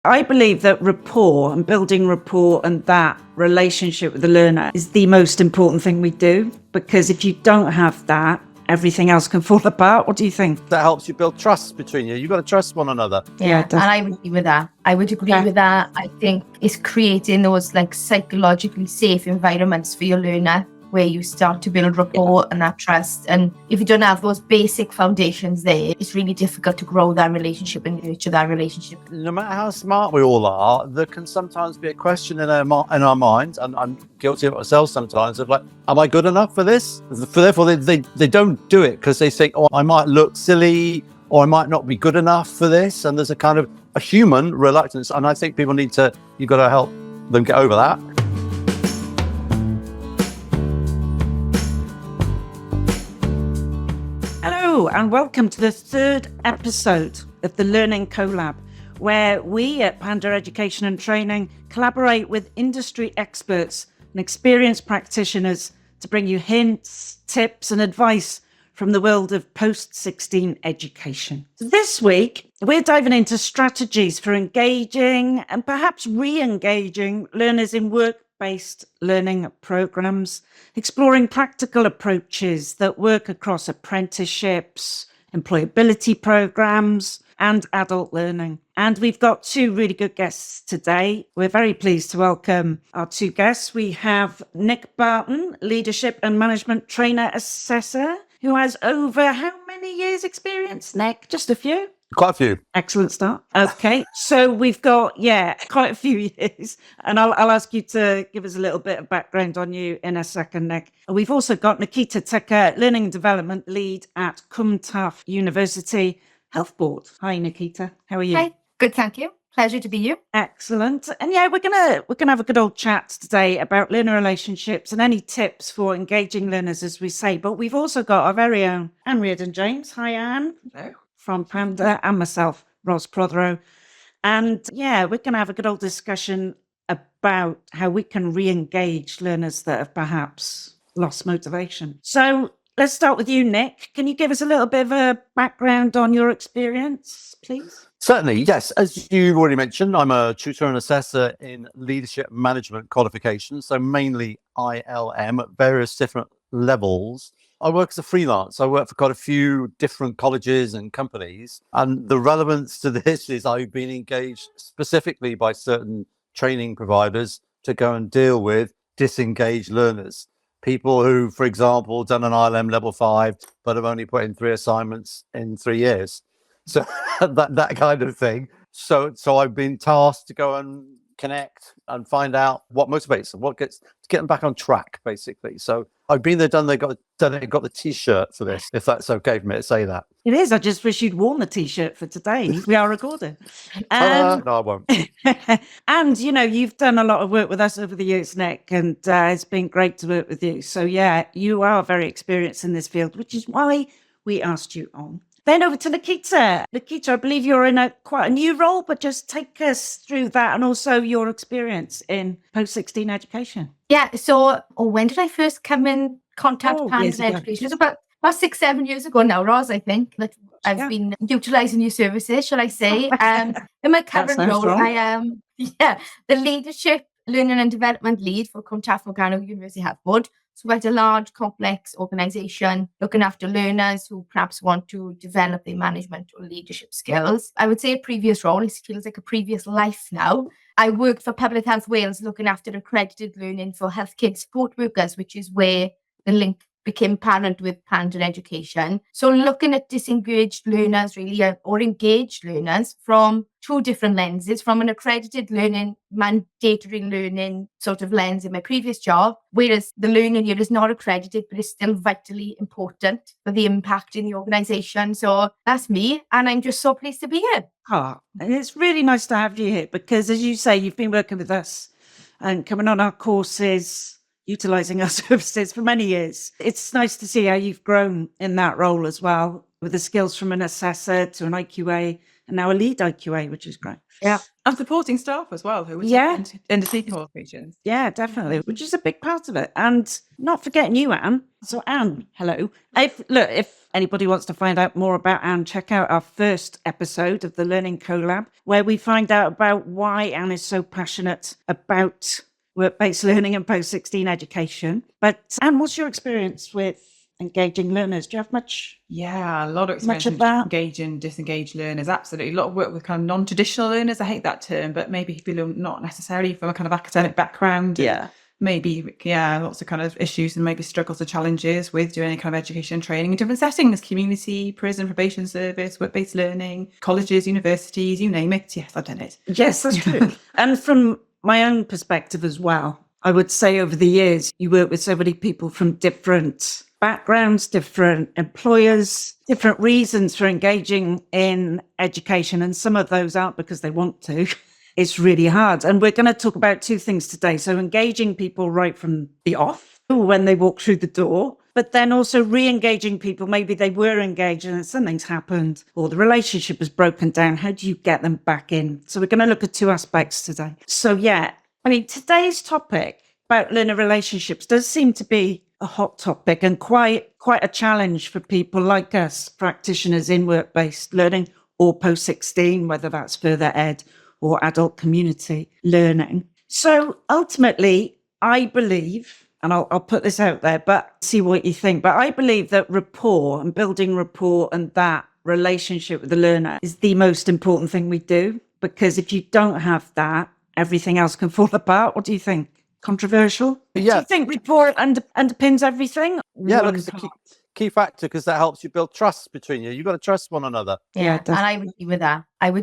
I believe that rapport and building rapport and that relationship with the learner is the most important thing we do, because if you don't have that, everything else can fall apart. What do you think? That helps you build trust between you. You've got to trust one another. Yeah, and I would agree with that. With that. I think it's creating those psychologically safe environments for your learner where you start to build rapport and that trust. And if you don't have those basic foundations there, it's really difficult to grow that relationship and nurture that relationship. No matter how smart we all are, there can sometimes be a question in our minds, and I'm guilty of it myself sometimes, of am I good enough for this? Therefore, they don't do it because they think, I might look silly or I might not be good enough for this. And there's a kind of a human reluctance. And I think people you've got to help them get over that. Hello and welcome to the third episode of the Learning Collab, where we at Panda Education and Training collaborate with industry experts and experienced practitioners to bring you hints, tips and advice from the world of post-16 education. This week, we're diving into strategies for engaging and perhaps re-engaging learners in work-based learning programs, exploring practical approaches that work across apprenticeships, employability programs, and adult learning. And we've got two really good guests today. We're very pleased to welcome our two guests. We have Nick Barton, Leadership and Management Trainer Assessor, who has over how many years experience, Nick? Just a few? Quite a few. Excellent start. Okay, so we've got, quite a few years. And I'll ask you to give us a little bit of background on you in a second, Nick. We've also got Nikita Tucker, Learning and Development Lead at Cwmtaf University Health Board. Hi, Nikita. How are you? Hi, good, thank you. Pleasure to be you. Excellent. And we're gonna have a good old chat today about learner relationships and any tips for engaging learners, as we say. But we've also got our very own Anne Reardon-James. Hi, Anne. Hello. From Panda, and myself, Ros Prothero. And we're going to have a good old discussion about how we can re-engage learners that have perhaps lost motivation. So let's start with you, Nick. Can you give us a little bit of a background on your experience, please? Certainly, yes. As you already mentioned, I'm a tutor and assessor in leadership management qualifications, so mainly ILM at various different levels. I work as a freelance. I work for quite a few different colleges and companies. And the relevance to this is I've been engaged specifically by certain training providers to go and deal with disengaged learners. People who, for example, done an ILM level 5, but have only put in 3 assignments in 3 years. So that kind of thing. So I've been tasked to go and connect and find out what motivates them, to get them back on track, basically. So I've been there, done it, got the T-shirt for this, if that's okay for me to say that. It is. I just wish you'd worn the T-shirt for today. We are recording. No, I won't. And, you've done a lot of work with us over the years, Nick, and it's been great to work with you. So, you are very experienced in this field, which is why we asked you on. Then over to Nikita. Nikita, I believe you're in quite a new role, but just take us through that and also your experience in post-16 education. Yeah, so when did I first come in contact with Panda Education? It was about 6-7 years ago now, Ros, I think, that I've been utilising your services, shall I say. In my current role, I am the Leadership, Learning and Development Lead for Cwmtaf University Health Board. So quite a large, complex organisation looking after learners who perhaps want to develop their management or leadership skills. I would say a previous role, it feels like a previous life now. I worked for Public Health Wales looking after accredited learning for healthcare support workers, which is where the link became apparent with Panda Education. So looking at disengaged learners really, or engaged learners from two different lenses, from an accredited learning, mandatory learning sort of lens in my previous job, whereas the learning here is not accredited, but is still vitally important for the impact in the organisation. So that's me, and I'm just so pleased to be here. And it's really nice to have you here because, as you say, you've been working with us and coming on our courses, utilising our services for many years. It's nice to see how you've grown in that role as well, with the skills from an assessor to an IQA and now a lead IQA, which is great. Yeah. And supporting staff as well, who would undertake qualifications. Yeah, definitely, which is a big part of it. And not forgetting you, Anne. So Anne, hello. If anybody wants to find out more about Anne, check out our first episode of the Learning Collab, where we find out about why Anne is so passionate about work-based learning and post-16 education. But Anne, what's your experience with engaging learners? Do you have much? Yeah, a lot of experience of that? engaging, disengaged learners. Absolutely. A lot of work with kind of non-traditional learners. I hate that term, but maybe people not necessarily from a kind of academic background. Yeah. Maybe, lots of kind of issues and maybe struggles or challenges with doing any kind of education and training in different settings, community, prison, probation service, work-based learning, colleges, universities, you name it. Yes, I've done it. Yes, that's true. And from my own perspective as well, I would say over the years, you work with so many people from different backgrounds, different employers, different reasons for engaging in education. And some of those aren't because they want to. It's really hard. And we're going to talk about two things today. So engaging people right from the off when they walk through the door, but then also re-engaging people. Maybe they were engaged and something's happened or the relationship has broken down. How do you get them back in? So we're going to look at two aspects today. So today's topic about learner relationships does seem to be a hot topic and quite a challenge for people like us, practitioners in work-based learning or post-16, whether that's further ed or adult community learning. So ultimately, I believe, and I'll put this out there, but see what you think, but I believe that rapport and building rapport and that relationship with the learner is the most important thing we do, because if you don't have that, everything else can fall apart. What do you think? Controversial? Yeah. Do you think rapport underpins everything? Yeah, look, it's a key factor because that helps you build trust between you. You've got to trust one another. Yeah, and I would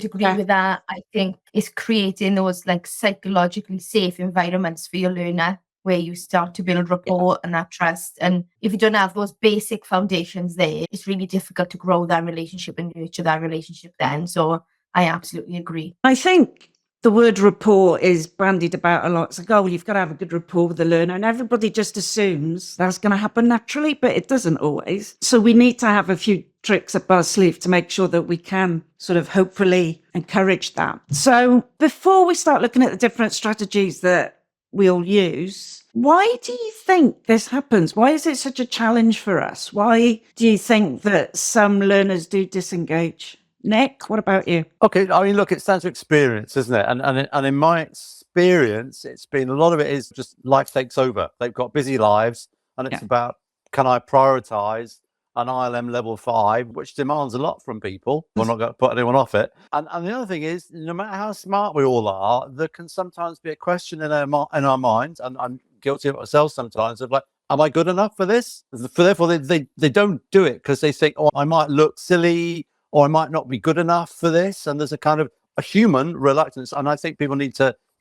agree with that. I think it's creating those like psychologically safe environments for your learner where you start to build rapport and that trust. And if you don't have those basic foundations there, it's really difficult to grow that relationship and nurture that relationship then. So I absolutely agree. I think the word rapport is bandied about a lot. It's like, you've got to have a good rapport with the learner. And everybody just assumes that's going to happen naturally, but it doesn't always. So we need to have a few tricks up our sleeve to make sure that we can sort of hopefully encourage that. So before we start looking at the different strategies that we all use, why do you think this happens? Why is it such a challenge for us? Why do you think that some learners do disengage? Nick, what about you? Okay, I mean, look, it's down to experience, isn't it? And in my experience, it's been a lot of it is just life takes over. They've got busy lives, and it's about, can I prioritize an ILM level 5, which demands a lot from people. We're not going to put anyone off it. And the other thing is, no matter how smart we all are, there can sometimes be a question in our minds, and I'm guilty of it myself sometimes, of like, am I good enough for this? Therefore, they don't do it because they think, I might look silly, or I might not be good enough for this. And there's a kind of a human reluctance. And I think people you've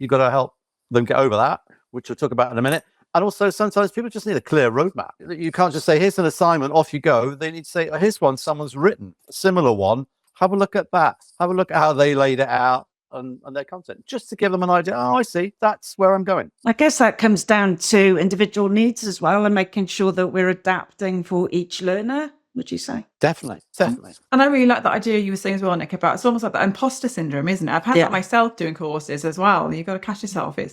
got to help them get over that, which we'll talk about in a minute. And also sometimes people just need a clear roadmap. You can't just say, here's an assignment, off you go. They need to say, here's one someone's written, a similar one. Have a look at that. Have a look at how they laid it out and their content, just to give them an idea. I see, that's where I'm going. I guess that comes down to individual needs as well and making sure that we're adapting for each learner. Would you say? Definitely. And I really like that idea you were saying as well, Nick, about it's almost like that imposter syndrome, isn't it? I've had that myself doing courses as well. You've got to catch yourself. It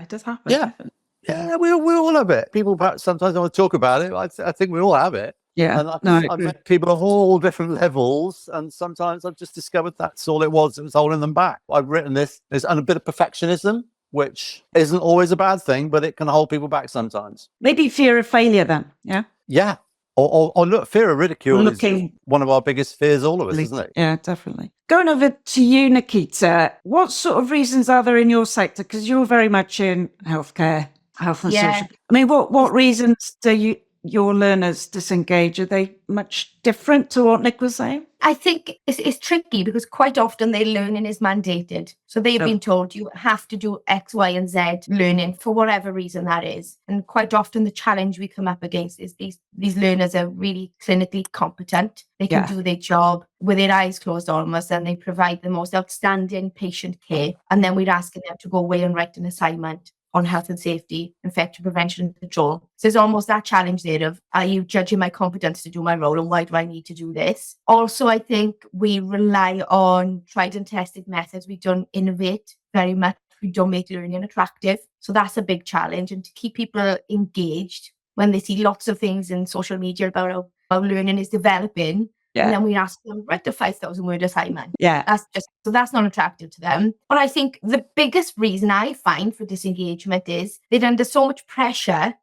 does happen. Yeah. Definitely. Yeah, we all have it. People perhaps sometimes don't want to talk about it. I think we all have it. Yeah. And I've met people of all different levels, and sometimes I've just discovered that's all it was holding them back. I've written this. There's a bit of perfectionism, which isn't always a bad thing, but it can hold people back sometimes. Maybe fear of failure then, yeah? Yeah. Or look, fear of ridicule is one of our biggest fears, all of us, isn't it? Yeah, definitely. Going over to you, Nikita, what sort of reasons are there in your sector? Because you're very much in healthcare, health and social. I mean, what reasons do your learners disengage? Are they much different to what Nick was saying? I think it's tricky because quite often their learning is mandated. So they've been told you have to do X, Y, and Z learning for whatever reason that is. And quite often the challenge we come up against is these learners are really clinically competent. They can do their job with their eyes closed almost, and they provide the most outstanding patient care. And then we're asking them to go away and write an assignment on health and safety, infection prevention and control. So there's almost that challenge there of, are you judging my competence to do my role, and why do I need to do this? Also, I think we rely on tried and tested methods. We don't innovate very much. We don't make learning attractive. So that's a big challenge. And to keep people engaged when they see lots of things in social media about how learning is developing, and then we ask them, write a 5,000 word assignment. So that's not attractive to them. But I think the biggest reason I find for disengagement is they're under so much pressure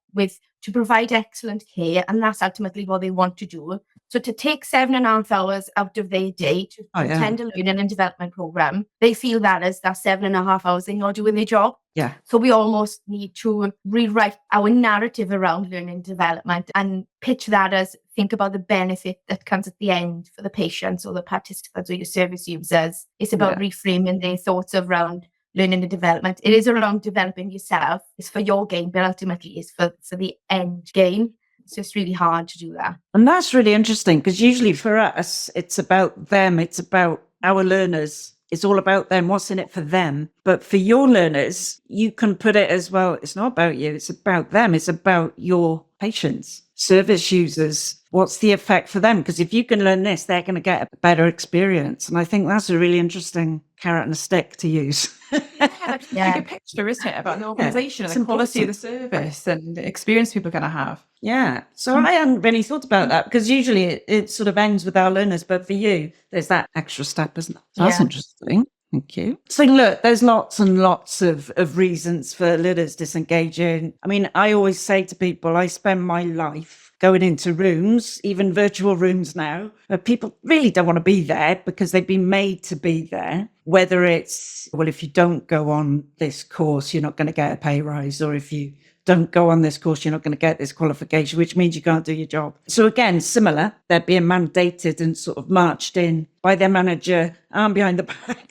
to provide excellent care, and that's ultimately what they want to do. So to take 7.5 hours out of their day to attend a learning and development program, they feel that as that 7.5 hours they're not doing their job. Yeah. So we almost need to rewrite our narrative around learning and development and pitch that as, think about the benefit that comes at the end for the patients or the participants or your service users. It's about reframing their thoughts around learning and development. It is around developing yourself. It's for your gain, but ultimately it's for the end game. So it's really hard to do that. And that's really interesting, because usually for us, it's about them. It's about our learners. It's all about them. What's in it for them? But for your learners, you can put it as, well, it's not about you. It's about them. It's about your patients, service users. What's the effect for them? Because if you can learn this, they're going to get a better experience. And I think that's a really interesting carrot and a stick to use. It's a good picture, isn't it, about the organisation and the quality of the service and the experience people are going to have. Yeah. So I hadn't really thought about that, because usually it sort of ends with our learners. But for you, there's that extra step, isn't it? So that's interesting. Thank you. So look, there's lots and lots of reasons for learners disengaging. I mean, I always say to people, I spend my life going into rooms, even virtual rooms now, where people really don't want to be there because they've been made to be there. Whether it's, well, if you don't go on this course, you're not going to get a pay rise, or if you don't go on this course, you're not going to get this qualification, which means you can't do your job. So again, similar, they're being mandated and sort of marched in by their manager, arm behind the back.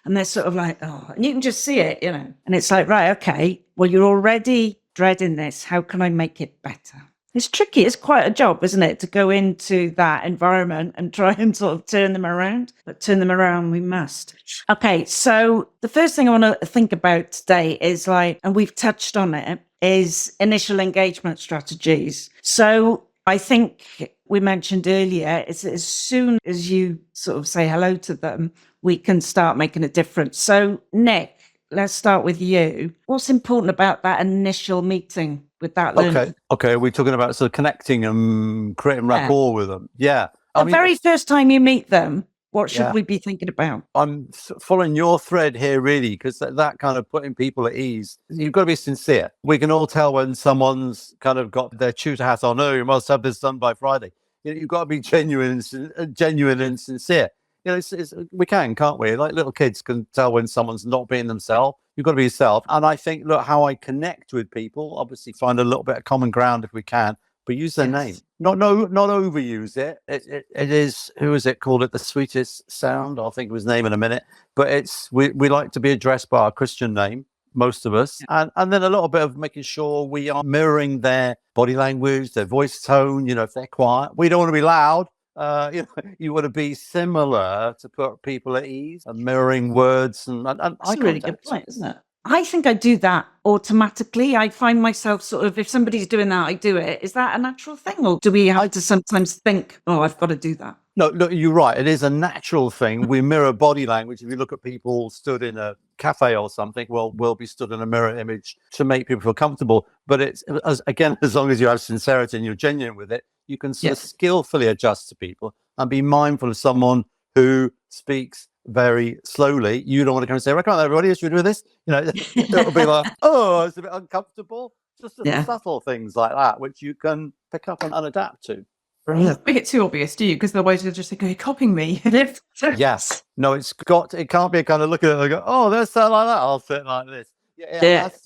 And they're sort of like, oh, and you can just see it, And it's like, right, okay, well, you're already dreading this. How can I make it better? It's tricky. It's quite a job, isn't it, to go into that environment and try and sort of turn them around. But turn them around, we must. Okay, so the first thing I want to think about today is and we've touched on it, is initial engagement strategies. So I think we mentioned earlier, is as soon as you sort of say hello to them, we can start making a difference. So Nick, let's start with you. What's important about that initial meeting with that learner? Okay. We're talking about sort of connecting and creating rapport with them. Yeah. The very first time you meet them, what should we be thinking about? I'm following your thread here, really, because that kind of putting people at ease. You've got to be sincere. We can all tell when someone's kind of got their tutor hat on. Oh, you must have this done by Friday. You've got to be genuine and sincere. We can't we? Like little kids can tell when someone's not being themselves. You've got to be yourself. And I think, look, how I connect with people, obviously find a little bit of common ground if we can, but use their name. Not overuse it. It is, who is it called it? The sweetest sound. I'll think of his name in a minute. But we like to be addressed by our Christian name, most of us. And then a little bit of making sure we are mirroring their body language, their voice tone, if they're quiet. We don't want to be loud. You want to be similar to put people at ease and mirroring words and that's a really good point, isn't it? I think I do that automatically. I find myself sort of, if somebody's doing that, I do it. Is that a natural thing, or do we have to sometimes think, oh, I've got to do that? No, look, you're right. It is a natural thing. We mirror body language. If you look at people stood in a cafe or something, we'll be stood in a mirror image to make people feel comfortable. But it's, as long as you have sincerity and you're genuine with it, you can sort of skillfully adjust to people and be mindful of someone who speaks very slowly. You don't want to come and say, right, come on, everybody, should we do this? It'll be like, oh, it's a bit uncomfortable. Just subtle things like that, which you can pick up and adapt to. Brilliant. Make it too obvious, do you? Because otherwise you'll just think, are you copying me? Yes. No, it can't be a kind of look at it and go, oh, there's something like that. I'll sit like this. It has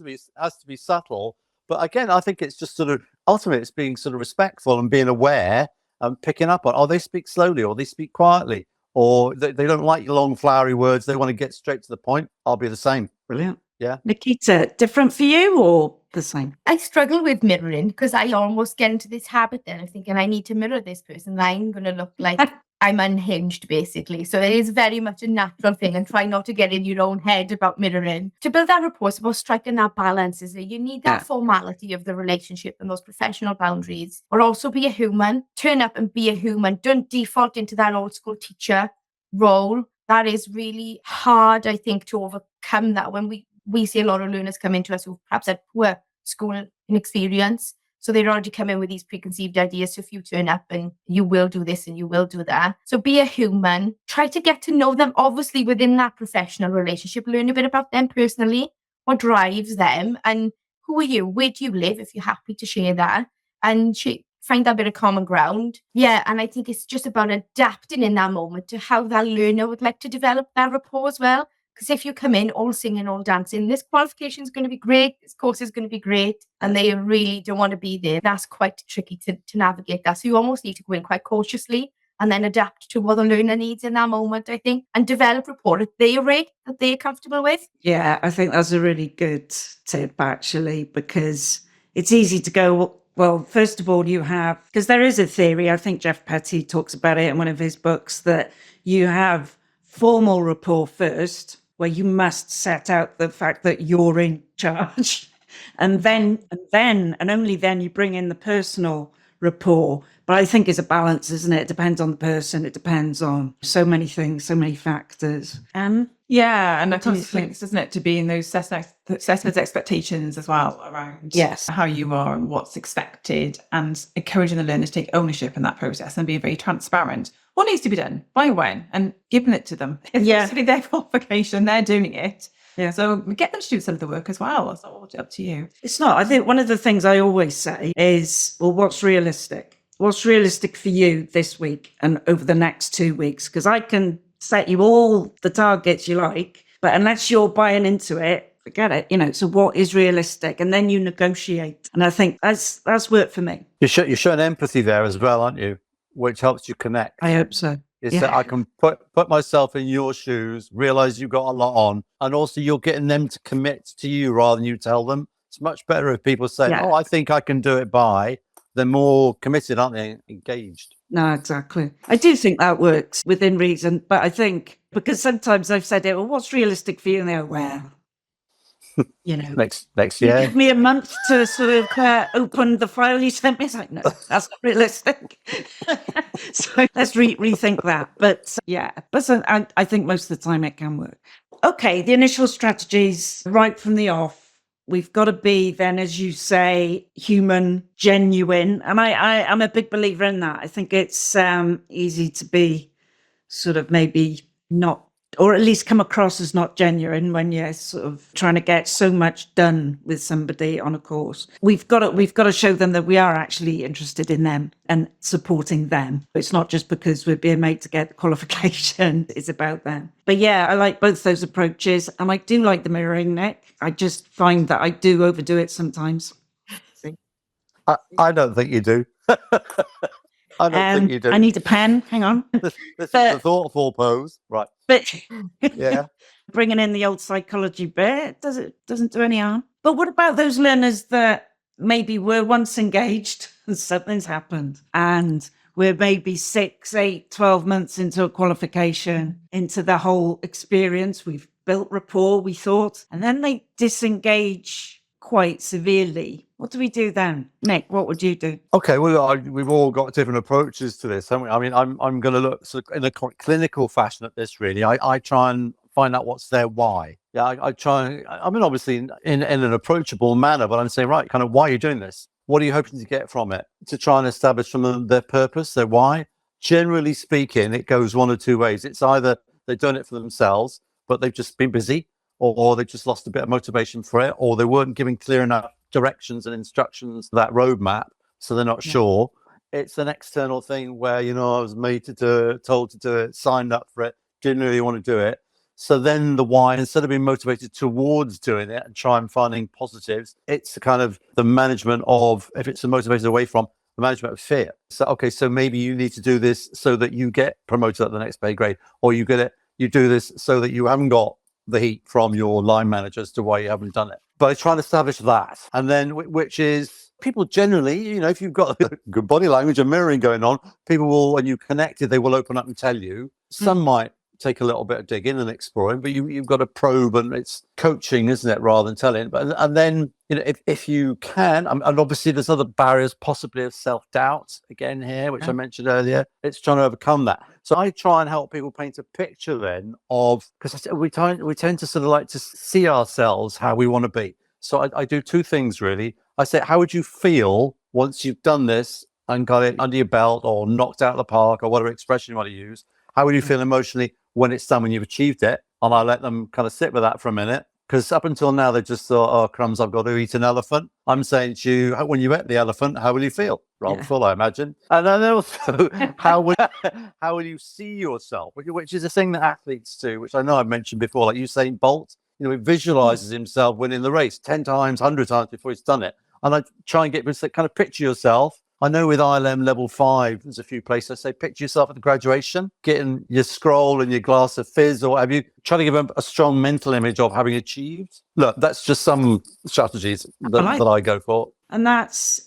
to be subtle. But again, I think it's just sort of, ultimately, it's being sort of respectful and being aware and picking up on, they speak slowly or they speak quietly, or they don't like long, flowery words. They want to get straight to the point. I'll be the same. Brilliant. Yeah. Nikita, different for you or the same? I struggle with mirroring because I almost get into this habit then of thinking I need to mirror this person. I'm going to look like I'm unhinged, basically. So it is very much a natural thing, and try not to get in your own head about mirroring. To build that rapport, it's about striking that balance, isn't it? You need that formality of the relationship and those professional boundaries, but also be a human. Turn up and be a human. Don't default into that old school teacher role. That is really hard, I think, to overcome that when we see a lot of learners come into us who perhaps had poor school experience. So they're already come in with these preconceived ideas. So if you turn up and you will do this and you will do that. So be a human. Try to get to know them, obviously, within that professional relationship. Learn a bit about them personally, what drives them, and who are you? Where do you live, if you're happy to share that? And find that bit of common ground. Yeah, and I think it's just about adapting in that moment to how that learner would like to develop that rapport as well. Because if you come in all singing, all dancing, this qualification is going to be great, this course is going to be great, and they really don't want to be there, that's quite tricky to navigate that. So you almost need to go in quite cautiously and then adapt to what the learner needs in that moment, I think, and develop rapport at their rate that they're comfortable with. Yeah, I think that's a really good tip, actually, because it's easy to go, well, first of all, you have, because there is a theory, I think Jeff Petty talks about it in one of his books, that you have formal rapport first, where you must set out the fact that you're in charge. And then, and only then you bring in the personal rapport. But I think it's a balance, isn't it? It depends on the person. It depends on so many things, so many factors. Yeah, and I kind of links, doesn't it, to being those assessors' expectations as well around how you are and what's expected, and encouraging the learners to take ownership in that process and being very transparent. What needs to be done, by when, and giving it to them. It's actually their qualification, they're doing it. Yeah. So get them to do some of the work as well. It's not up to you. It's not. I think one of the things I always say is, well, what's realistic? What's realistic for you this week and over the next 2 weeks? Because I can set you all the targets you like, but unless you're buying into it, forget it. So what is realistic? And then you negotiate. And I think that's worked for me. You're showing empathy there as well, aren't you? Which helps you connect. I hope so. Is that I can put myself in your shoes, realize you've got a lot on, and also you're getting them to commit to you rather than you tell them. It's much better if people say, oh, I think I can do it by. They're more committed, aren't they? Engaged. No, exactly. I do think that works within reason, but I think because sometimes I've said it, well, what's realistic for you? And they're, well, next year. Give me a month to sort of open the file you sent me. It's like, no, that's not realistic. So let's rethink that. But I think most of the time it can work. Okay, the initial strategies right from the off. We've got to be then, as you say, human, genuine. And I'm a big believer in that. I think it's easy to be sort of maybe not, or at least come across as not genuine when you're sort of trying to get so much done with somebody on a course. We've got to show them that we are actually interested in them and supporting them. It's not just because we're being made to get the qualification. It's about them. But yeah, I like both those approaches. And I do like the mirroring, Nick. I just find that I do overdo it sometimes. I don't think you do. I don't think you do. I need a pen. Hang on. This is the thoughtful pose. Right. But yeah, bringing in the old psychology bit doesn't do any harm. But what about those learners that maybe were once engaged and something's happened, and we're maybe 6, 8, 12 months into a qualification, into the whole experience, we've built rapport, we thought, and then they disengage quite severely. What do we do then? Nick, what would you do? Okay, well, we've all got different approaches to this, haven't we? I mean, I'm going to look sort of in a clinical fashion at this, really. I try and find out what's their why. Yeah, I try, I mean, obviously in an approachable manner, but I'm saying, right, kind of, why are you doing this? What are you hoping to get from it? To try and establish from them their purpose, their why. Generally speaking, it goes one of two ways. It's either they've done it for themselves, but they've just been busy, or they've just lost a bit of motivation for it, or they weren't giving clear enough directions and instructions, that roadmap, so they're not sure. It's an external thing where, I was made to do it, told to do it, signed up for it, didn't really want to do it. So then the why, instead of being motivated towards doing it and try and finding positives, it's kind of the management of, if it's a motivated away from, the management of fear. So, okay, so maybe you need to do this so that you get promoted at the next pay grade, or you do this so that you haven't got the heat from your line manager as to why you haven't done it. But I try and establish that. And then, which is People generally, if you've got good body language and mirroring going on, people will, when you connected, they will open up and tell you. Some might take a little bit of digging and exploring, but you've got to probe, and it's coaching, isn't it, rather than telling. And then, if you can, and obviously there's other barriers, possibly of self-doubt again here, which I mentioned earlier. It's trying to overcome that. So I try and help people paint a picture then of, because we tend to sort of like to see ourselves how we want to be. So I do two things really. I say, how would you feel once you've done this and got it under your belt, or knocked out of the park, or whatever expression you want to use? How would you feel emotionally when it's done, when you've achieved it? And I let them kind of sit with that for a minute, because up until now, they just thought, oh, crumbs, I've got to eat an elephant. I'm saying to you, when you ate the elephant, how will you feel? Rather full, I imagine. And then also, how will you see yourself? Which is a thing that athletes do, which I know I've mentioned before, like Usain Bolt. He visualizes himself winning the race 10 times, 100 times before he's done it. And I try and get people to kind of picture yourself. I know with ILM level 5, there's a few places I say, picture yourself at the graduation, getting your scroll and your glass of fizz, or have you trying to give them a strong mental image of having achieved. Look, that's just some strategies that I go for. And it's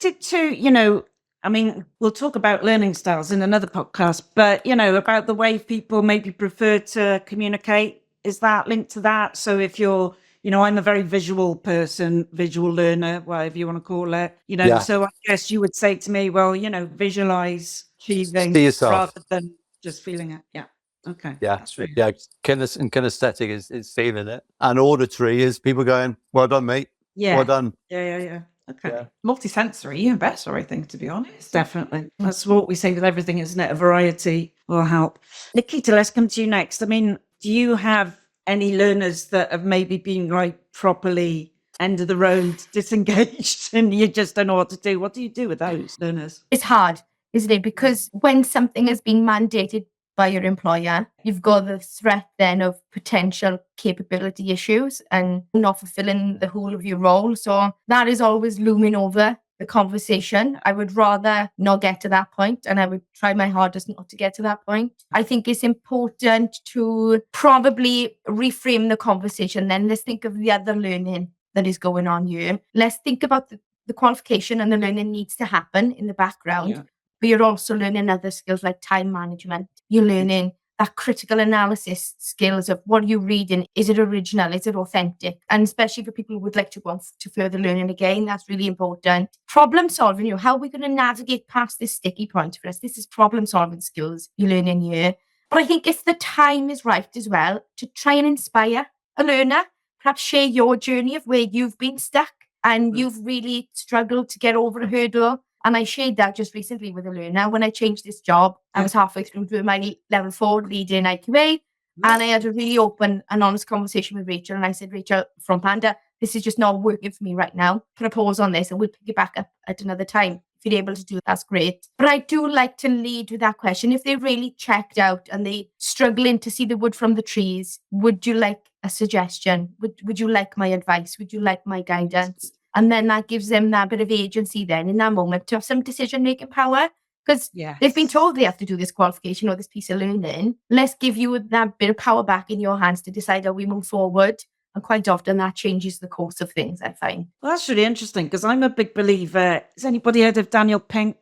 to, I mean, we'll talk about learning styles in another podcast, but, about the way people maybe prefer to communicate. Is that linked to that? So if you're, I'm a very visual person, visual learner, whatever you want to call it, so I guess you would say to me, well, visualize achieving rather than just feeling it. Yeah. Okay. Yeah. Yeah. Kinesthetic is feeling it. And auditory is people going, well done, mate. Yeah. Well done. Yeah. Okay. Yeah. Multisensory, even better, I think, to be honest. Definitely. That's what we say with everything, isn't it? A variety will help. Nikita, let's come to you next. I mean, do you have any learners that have maybe been properly end of the road, disengaged, and you just don't know what to do? What do you do with those learners? It's hard, isn't it? Because when something has been mandated by your employer, you've got the threat then of potential capability issues and not fulfilling the whole of your role. So that is always looming over the conversation. I would rather not get to that point, and I would try my hardest not to get to that point. I think it's important to probably reframe the conversation. Then let's think of the other learning that is going on here. Let's think about the qualification and the learning needs to happen in the background, but you're also learning other skills like time management. You're learning that critical analysis skills of what you're reading. Is it original? Is it authentic? And especially for people who would like to go on to further learning again, that's really important. Problem solving, how are we going to navigate past this sticky point for us? This is problem solving skills you're learning here. But I think if the time is right as well, to try and inspire a learner, perhaps share your journey of where you've been stuck and you've really struggled to get over a hurdle. And I shared that just recently with a learner. When I changed this job, I was halfway through doing my level 4 leading IQA. And I had a really open and honest conversation with Rachel. And I said, Rachel, from Panda, this is just not working for me right now. Put a pause on this and we'll pick it back up at another time. If you're able to do that, that's great. But I do like to lead with that question. If they're really checked out and they struggling to see the wood from the trees, would you like a suggestion? Would you like my advice? Would you like my guidance? And then that gives them that bit of agency then in that moment to have some decision-making power. Because they've been told they have to do this qualification or this piece of learning. Let's give you that bit of power back in your hands to decide how we move forward. And quite often that changes the course of things, I find. Well, that's really interesting because I'm a big believer. Has anybody heard of Daniel Pink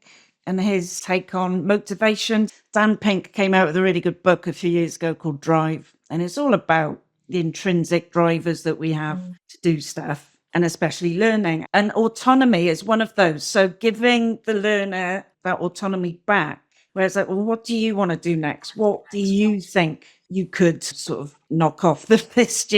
and his take on motivation? Dan Pink came out with a really good book a few years ago called Drive. And it's all about the intrinsic drivers that we have to do stuff. And especially learning. And autonomy is one of those. So giving the learner that autonomy back, where it's like, well, what do you want to do next? What do you think you could sort of knock off the list,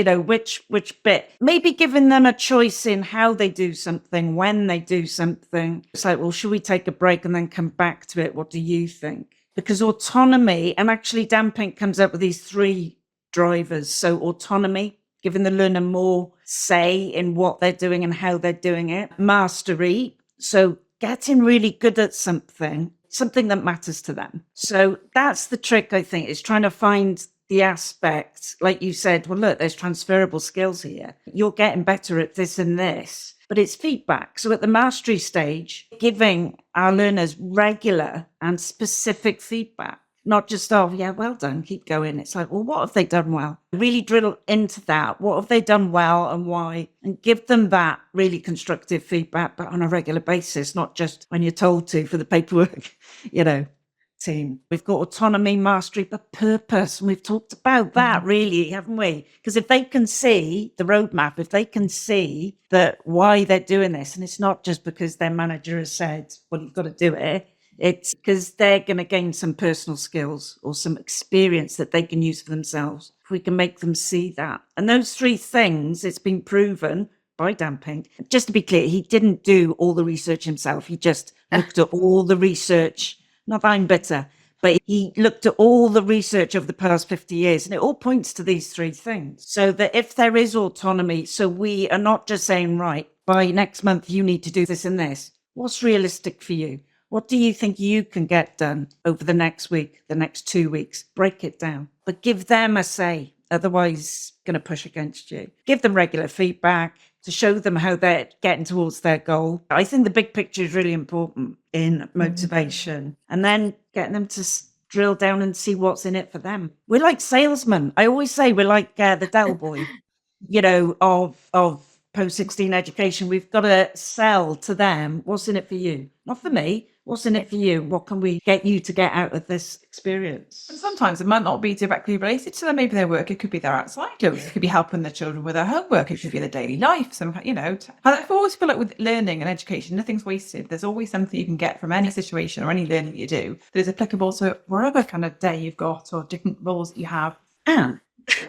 which bit? Maybe giving them a choice in how they do something, when they do something. It's like, well, should we take a break and then come back to it? What do you think? Because autonomy, and actually Dan Pink comes up with these 3 drivers. So autonomy, giving the learner more say in what they're doing and how they're doing it. Mastery, so getting really good at something that matters to them. So that's the trick, I think, is trying to find the aspect, like you said, well, look, there's transferable skills here. You're getting better at this and this, but it's feedback. So at the mastery stage, giving our learners regular and specific feedback. Not just, oh, yeah, well done, keep going. It's like, well, what have they done well? Really drill into that. What have they done well and why? And give them that really constructive feedback, but on a regular basis, not just when you're told to for the paperwork, team. We've got autonomy, mastery, but purpose. And we've talked about that really, haven't we? Because if they can see the roadmap, if they can see that why they're doing this, and it's not just because their manager has said, well, you've got to do it. It's because they're going to gain some personal skills or some experience that they can use for themselves. If we can make them see that. And those three things, it's been proven by Dan Pink. Just to be clear, he didn't do all the research himself. He just looked at all the research. Not that I'm bitter, but he looked at all the research of the past 50 years, and it all points to these three things. So that if there is autonomy, so we are not just saying, right, by next month, you need to do this and this. What's realistic for you? What do you think you can get done over the next week, the next 2 weeks? Break it down, but give them a say. Otherwise, going to push against you. Give them regular feedback to show them how they're getting towards their goal. I think the big picture is really important in motivation, and then getting them to drill down and see what's in it for them. We're like salesmen. I always say we're like the Del Boy, of post-16 education. We've got to sell to them what's in it for you, not for me. What's in it for you? What can we get you to get out of this experience? And sometimes it might not be directly related to them. Maybe their work, it could be their outside jobs. It could be helping their children with their homework. It could be their daily life. So, I always feel like with learning and education, nothing's wasted. There's always something you can get from any situation or any learning that you do that is applicable to whatever kind of day you've got or different roles that you have. Anne,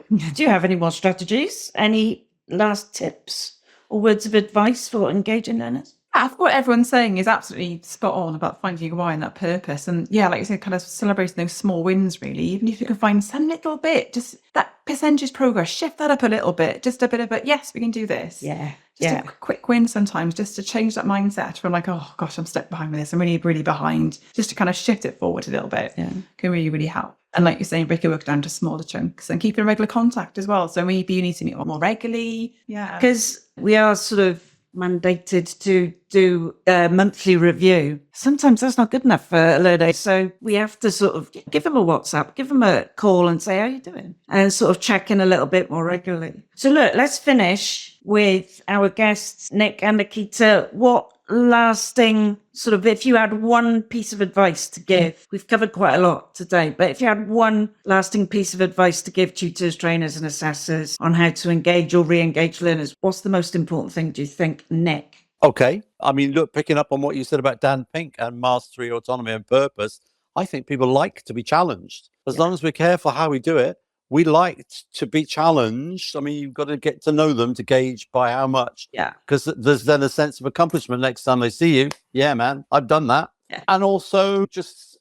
do you have any more strategies? Any last tips or words of advice for engaging learners? I thought what everyone's saying is absolutely spot on about finding your why and that purpose. And yeah, like you said, kind of celebrating those small wins, really. Even if you can find some little bit, just that percentage progress, shift that up a little bit, just a bit of a, yes, we can do this. Yeah. Just a quick win sometimes, just to change that mindset from like, oh gosh, I'm stuck behind with this. I'm really, really behind. Just to kind of shift it forward a little bit can really, really help. And like you're saying, break your work down to smaller chunks and keep in regular contact as well. So maybe you need to meet more regularly. Yeah. Because we are sort of mandated to do a monthly review. Sometimes that's not good enough for a learner. So we have to sort of give them a WhatsApp, give them a call and say, how are you doing? And sort of check in a little bit more regularly. So look, let's finish with our guests, Nick and Nikita. What lasting sort of, if you had one piece of advice to give, we've covered quite a lot today, but if you had one lasting piece of advice to give tutors, trainers and assessors on how to engage or re-engage learners, what's the most important thing, do you think, Nick? Okay. I mean, look, picking up on what you said about Dan Pink and mastery, autonomy and purpose, I think people like to be challenged. As long as we're careful how we do it, we like to be challenged. I mean, you've got to get to know them to gauge by how much. Yeah. Because there's then a sense of accomplishment next time they see you. Yeah, man, I've done that. Yeah. And also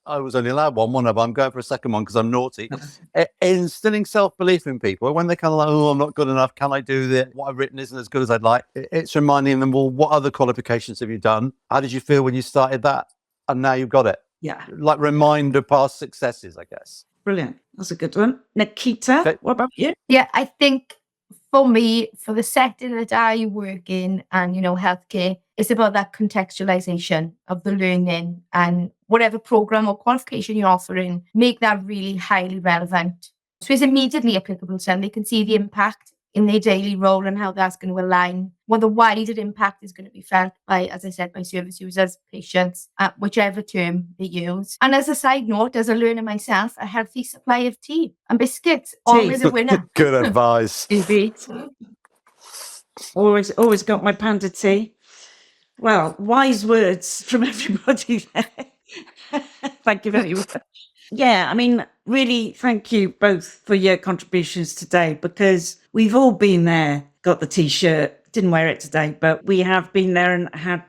I was only allowed one of them. I'm going for a second one because I'm naughty. Instilling self-belief in people when they're kind of like, oh, I'm not good enough. Can I do this? What I've written isn't as good as I'd like. It's reminding them, well, what other qualifications have you done? How did you feel when you started that? And now you've got it. Yeah. Like reminder past successes, I guess. Brilliant. That's a good one. Nikita, Okay. what about you? Yeah, I think for me, for the setting that I work in and, healthcare, it's about that contextualization of the learning and whatever program or qualification you're offering, make that really highly relevant. So it's immediately applicable to them. They can see the impact in their daily role and how that's going to align. What the wider impact is going to be felt by, as I said, by service users, patients, whichever term they use. And as a side note, as a learner myself, a healthy supply of tea and biscuits, always a winner. Good advice. Always got my panda tea. Well, wise words from everybody there. Thank you very much. Yeah, I mean, really, thank you both for your contributions today, because we've all been there, got the T-shirt, didn't wear it today, but we have been there and had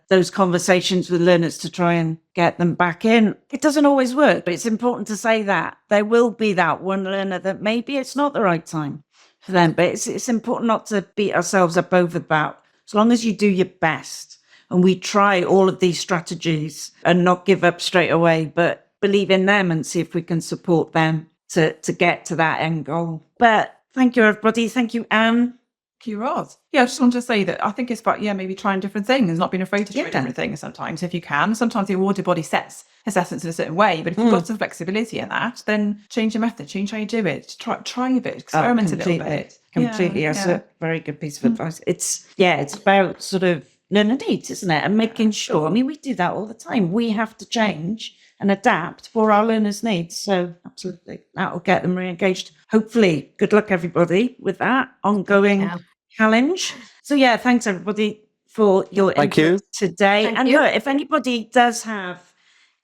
those conversations with learners to try and get them back in. It doesn't always work, but it's important to say that there will be that one learner that maybe it's not the right time for them, but it's important not to beat ourselves up over that. As long as you do your best and we try all of these strategies and not give up straight away, but believe in them and see if we can support them to get to that end goal. But thank you, everybody. Thank you, Anne, Curious. Yeah, I just wanted to say that I think it's about, maybe trying different things, not being afraid to try different things sometimes if you can. Sometimes the awarded body sets assessments in a certain way, but if you've got some flexibility in that, then change your method, change how you do it, try a bit, experiment a little bit. Completely. That's a very good piece of advice. It's about sort of learner needs, isn't it? And making sure, we do that all the time. We have to change and adapt for our learners' needs. So absolutely, that will get them re-engaged. Hopefully, good luck everybody with that ongoing challenge. So thanks everybody for your input today. Thank and you. look, if anybody does have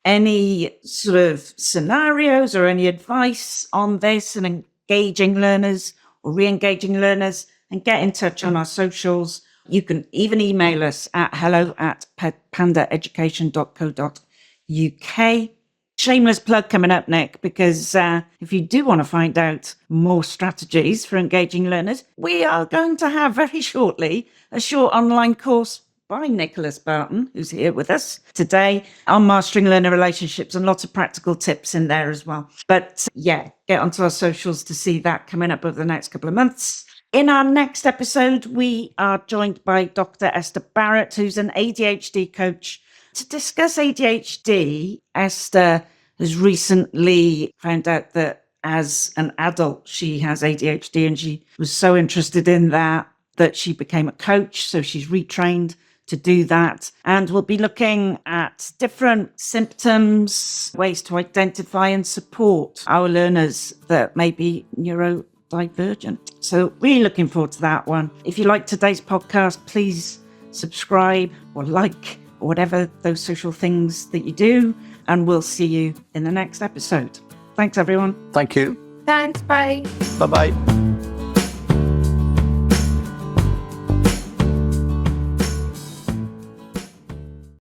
any sort of scenarios or any advice on this and engaging learners or re-engaging learners, and get in touch on our socials. You can even email us at hello@pandaeducation.co.uk. Shameless plug coming up, Nick, because if you do want to find out more strategies for engaging learners, we are going to have very shortly a short online course by Nick Barton, who's here with us today, on mastering learner relationships, and lots of practical tips in there as well. But get onto our socials to see that coming up over the next couple of months. In our next episode, we are joined by Dr. Esther Barrett, who's an ADHD coach. To discuss ADHD, Esther has recently found out that as an adult, she has ADHD, and she was so interested in that she became a coach. So she's retrained to do that. And we'll be looking at different symptoms, ways to identify and support our learners that may be neurodivergent. So really looking forward to that one. If you like today's podcast, please subscribe or like, or whatever those social things that you do. And we'll see you in the next episode. Thanks, everyone. Thank you. Thanks. Bye. Bye-bye.